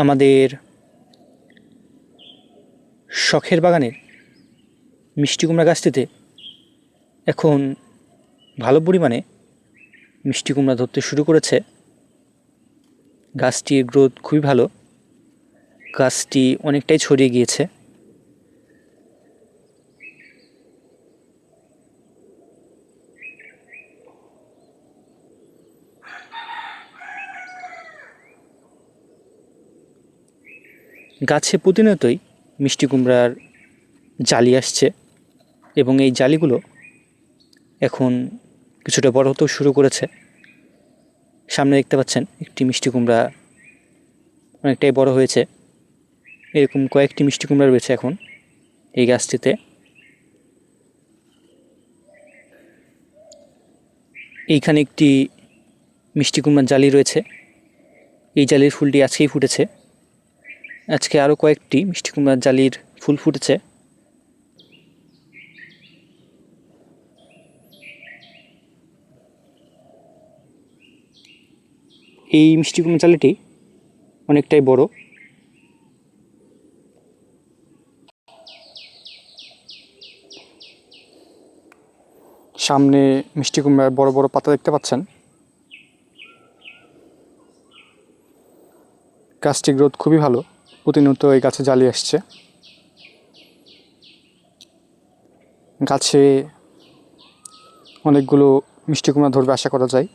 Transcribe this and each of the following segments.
আমাদের শখের বাগানের মিষ্টি কুমড়া গাছটিতে এখন ভালো পরিমাণে মিষ্টি কুমড়া ধরতে শুরু করেছে। গাছটির গ্রোথ খুবই ভালো, গাছটি অনেকটাই ছড়িয়ে গিয়েছে। গাছে প্রতিনিয়তই মিষ্টি কুমড়ার জালি আসছে এবং এই জালিগুলো এখন কিছুটা বড় হতেও শুরু করেছে। সামনে দেখতে পাচ্ছেন একটি মিষ্টি কুমড়া অনেকটাই বড় হয়েছে। এরকম কয়েকটি মিষ্টি কুমড়া রয়েছে এখন এই গাছটিতে। এইখানে একটি মিষ্টি কুমড়ার জালি রয়েছে, এই জালির ফুলটি আজকেই ফুটেছে। আজকে আরও কয়েকটি মিষ্টি কুমড়ার জালির ফুল ফুটেছে। এই মিষ্টি কুমড়া জালিটি অনেকটাই বড়। সামনে মিষ্টি কুমড়ার বড় বড় পাতা দেখতে পাচ্ছেন। গাছটির গ্রোথ খুবই ভালো, প্রতিনিয়ত এই গাছে জালি আসছে। গাছে অনেকগুলো মিষ্টি কুমড়া ধরবে আশা করা যায়।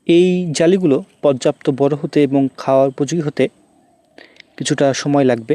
এই জালিগুলো পর্যাপ্ত বড় হতে এবং খাওয়ার উপযোগী হতে কিছুটা সময় লাগবে।